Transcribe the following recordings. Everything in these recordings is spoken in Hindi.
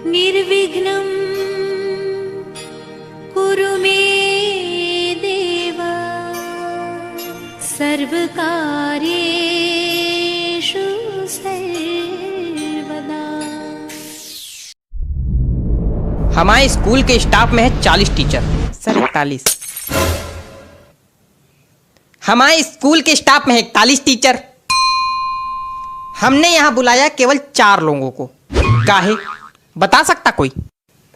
निर्विघ्नं कुरु मे देव सर्वकार्येषु सर्वदा। हमारे स्कूल के स्टाफ में है 40 टीचर। सर 41। हमारे स्कूल के स्टाफ में है 41 टीचर। हमने यहाँ बुलाया केवल 4 लोगों को। काहे बता सकता कोई?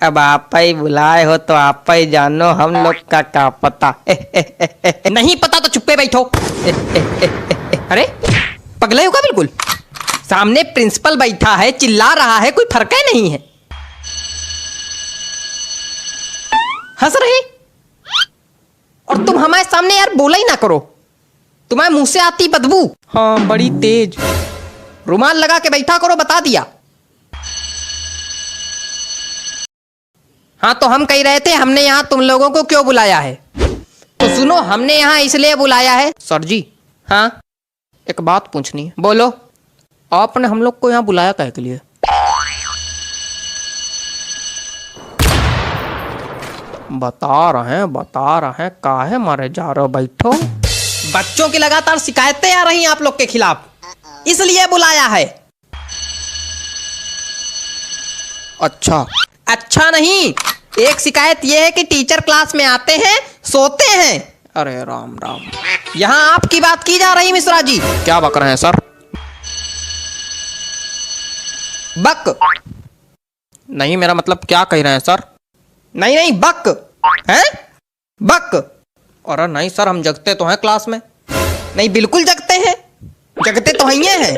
अब आप ही बुलाए हो तो आप ही जानो, हम लोग का क्या पता। नहीं पता तो चुप्पे बैठो। अरे पगले हो क्या बिल्कुल? सामने प्रिंसिपल बैठा है, चिल्ला रहा है, कोई फर्क ही नहीं है। हंस रहे और तुम हमारे सामने यार बोला ही ना करो। तुम्हारे मुंह से आती बदबू। हाँ बड़ी तेज। रुमाल लगा के बैठा करो, बता दिया। हाँ तो हम कह रहे थे हमने यहाँ तुम लोगों को क्यों बुलाया है। तो सुनो, हमने यहाँ इसलिए बुलाया है। सर जी हाँ एक बात पूछनी है। बोलो। आपने हम लोग को यहाँ बुलाया काहे के लिए? बता रहे हैं काहे मारे जा रहे हो? बैठो। बच्चों की लगातार शिकायतें आ रही हैं आप लोग के खिलाफ, इसलिए बुलाया है। अच्छा नहीं, एक शिकायत यह है कि टीचर क्लास में आते हैं, सोते हैं। अरे राम राम, यहाँ आपकी बात की जा रही मिश्रा जी। क्या बक रहे हैं सर? बक नहीं, मेरा मतलब क्या कह रहे हैं सर? नहीं बक हैं? बक। अरे नहीं सर, हम जगते तो हैं क्लास में। नहीं बिल्कुल जगते हैं, जगते तो हैं,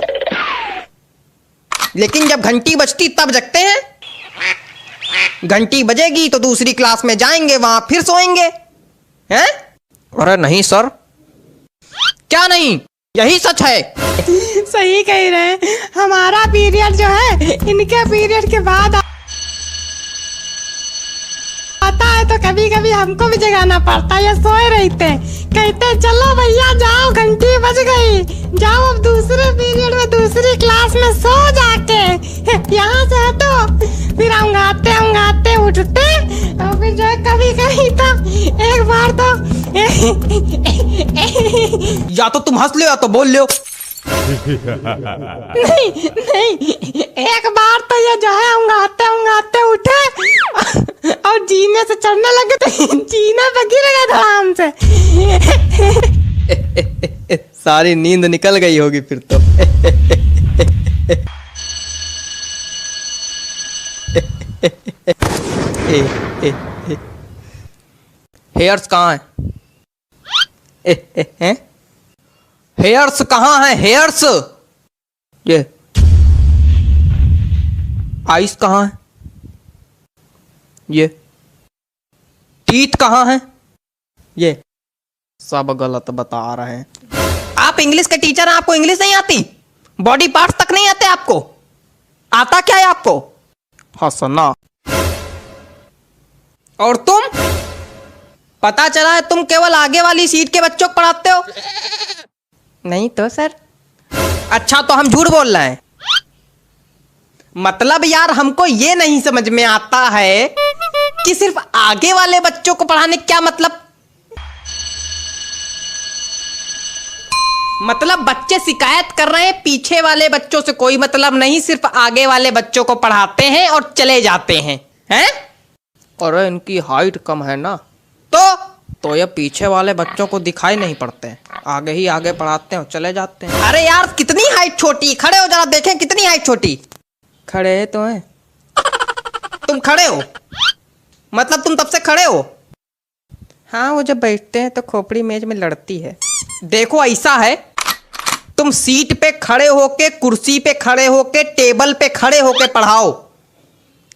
लेकिन जब घंटी बजती तब जगते हैं। घंटी बजेगी तो दूसरी क्लास में जाएंगे, वहां फिर सोएंगे हैं? अरे नहीं सर। क्या नहीं? यही सच है। सही कह रहे हैं। हमारा पीरियड जो है इनके पीरियड के बाद आता है, तो कभी कभी हमको भी जगाना पड़ता है। ये सोए रहते हैं, कहते चलो भैया जाओ, घंटी बज गई, जाओ अब दूसरे पीरियड में दूसरी क्लास में सो जाके। यहाँ से हटो, फिर अंगाते उठते, और फिर जो है कभी कभी तो एक बार तो या तो तुम हंस लो या तो बोल लो। नहीं एक बार तो ये जो है अंगाते उठे और जीने से चढ़ने लगे, तो जीने पे गिर गए धड़ाम से। सारी नींद निकल गई होगी फिर तो। हेयर्स कहाँ है? हेयर्स कहाँ है? हेयर्स ये आइस कहाँ है? ये टीथ कहाँ है? ये सब गलत बता रहे हैं। आप इंग्लिश के टीचर हैं, आपको इंग्लिश नहीं आती? बॉडी पार्ट्स तक नहीं आते आपको? आता क्या है आपको? हंसना। और तुम? पता चला है तुम केवल आगे वाली सीट के बच्चों को पढ़ाते हो। नहीं तो सर। अच्छा तो हम झूठ बोल रहे हैं? मतलब यार हमको ये नहीं समझ में आता है कि सिर्फ आगे वाले बच्चों को पढ़ाने क्या मतलब बच्चे शिकायत कर रहे हैं, पीछे वाले बच्चों से कोई मतलब नहीं, सिर्फ आगे वाले बच्चों को पढ़ाते हैं और चले जाते हैं हैं? और इनकी हाइट कम है ना, तो ये पीछे वाले बच्चों को दिखाई नहीं पड़ते हैं, आगे ही आगे पढ़ाते हैं और चले जाते हैं। अरे यार कितनी हाइट छोटी, खड़े हो जरा देखें कितनी हाइट छोटी। खड़े तो हैं। तुम खड़े हो मतलब तुम तब से खड़े हो? हाँ वो जब बैठते हैं तो खोपड़ी मेज में लड़ती है। देखो ऐसा है, तुम सीट पे खड़े होके, कुर्सी पे खड़े होके, टेबल पे खड़े होके पढ़ाओ,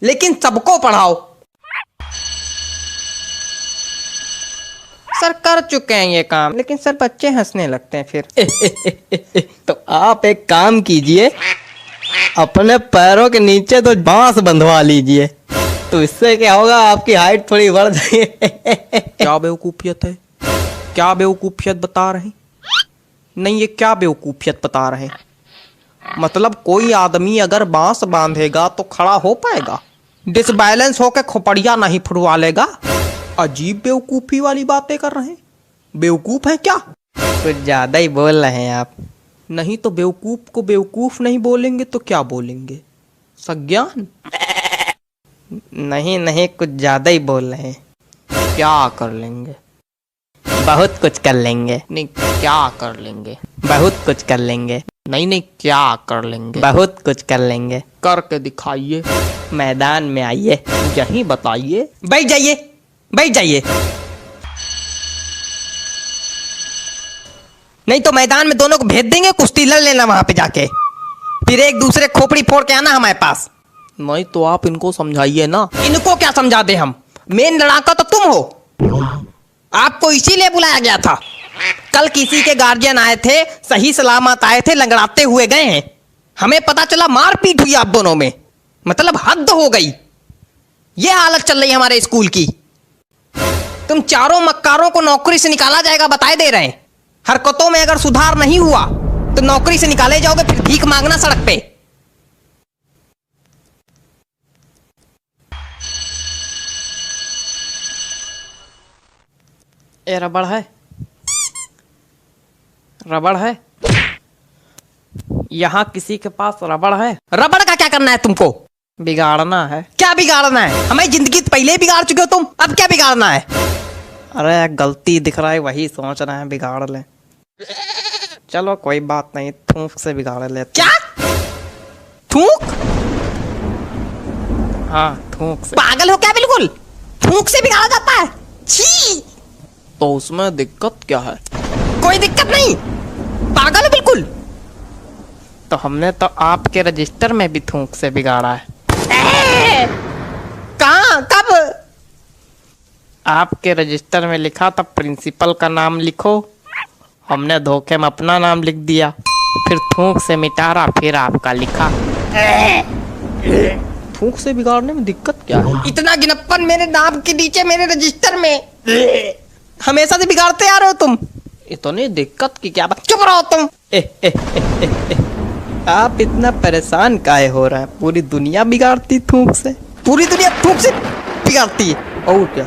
लेकिन सबको पढ़ाओ। सर कर चुके हैं ये काम, लेकिन सर बच्चे हंसने लगते हैं फिर। तो आप एक काम कीजिए, अपने पैरों के नीचे तो बांस बंधवा लीजिए, तो इससे क्या होगा, आपकी हाइट थोड़ी बढ़ जाएगी। क्या बेवकूफियत है? क्या बेवकूफियत बता रहे? नहीं ये क्या बेवकूफियत बता रहे? मतलब कोई आदमी अगर बांस बांधेगा तो खड़ा हो पाएगा? डिसबैलेंस होके खोपड़िया नहीं फुड़वा लेगा। अजीब बेवकूफी वाली बातें कर रहे हैं। बेवकूफ हैं क्या? कुछ ज्यादा ही बोल रहे हैं आप। नहीं तो बेवकूफ को बेवकूफ नहीं बोलेंगे तो क्या बोलेंगे? सज्ञान? नहीं नहीं, कुछ ज्यादा ही बोल रहे हैं। क्या कर लेंगे? बहुत कुछ कर लेंगे। नहीं, क्या कर लेंगे? बहुत कुछ कर लेंगे। नहीं नहीं, क्या कर लेंगे? बहुत कुछ कर लेंगे। करके दिखाइए। मैदान में आइए, यहीं बताइए। बैठ जाइए, बैठ जाइए। नहीं तो मैदान में दोनों को भेज देंगे, कुश्ती लड़ लेना वहां पे जाके, फिर एक दूसरे खोपड़ी फोड़ के आना हमारे पास। नहीं तो आप इनको समझाइए ना। इनको क्या समझा दे हम? मेन लड़ाका तो तुम हो। आपको इसीलिए बुलाया गया था। कल किसी के गार्जियन आए थे, सही सलामत आए थे, लंगड़ाते हुए गए हैं। हमें पता चला मारपीट हुई आप दोनों में। मतलब हद हो गई। ये हालत चल रही है हमारे स्कूल की। तुम चारों मक्कारों को नौकरी से निकाला जाएगा, बताए दे रहे हैं। हरकतों में अगर सुधार नहीं हुआ तो नौकरी से निकाले जाओगे, फिर भीख मांगना सड़क पे। ये रबड़ है, रबड़ है। यहाँ किसी के पास रबड़ है? रबड़ का क्या करना है तुमको? बिगाड़ना है। क्या बिगाड़ना है? हमें जिंदगी पहले ही बिगाड़ चुके हो तुम, अब क्या बिगाड़ना है? अरे गलती दिख रहा है, वही सोच रहे हैं बिगाड़ ले। चलो कोई बात नहीं, थूक से बिगाड़ ले। क्या थूक? हाँ थूक से। पागल हो क्या बिल्कुल? थूक से बिगाड़ा जाता है? छी! तो उसमें दिक्कत क्या है? कोई दिक्कत नहीं, पागल हो बिल्कुल। तो हमने तो आपके रजिस्टर में भी थूक से बिगाड़ा है। कहाँ, कब? आपके रजिस्टर में लिखा था प्रिंसिपल का नाम लिखो, हमने धोखे में अपना नाम लिख दिया, फिर थूक से मिटारा, फिर आपका लिखा। थूक से बिगाड़ने में दिक्कत क्या है? इतना गिनप्पन मेरे नाम के नीचे मेरे रजिस्टर में, हमेशा से बिगाड़ते आ रहे हो तुम। इतनी दिक्कत की क्या बात? चुप रहो तुम। आप इतना परेशान काहे हो रहे हैं? पूरी दुनिया बिगाड़ती थूक से, पूरी दुनिया थूक से बिगाड़ती है। और क्या?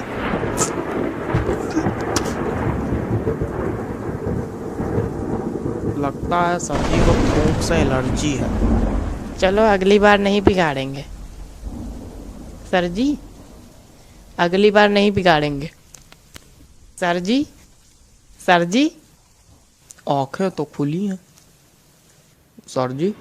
लगता है सभी को थूक से एलर्जी है। चलो अगली बार नहीं बिगाड़ेंगे सर जी, अगली बार नहीं बिगाड़ेंगे सर जी। सर जी, आंखें तो खुली हैं सर जी।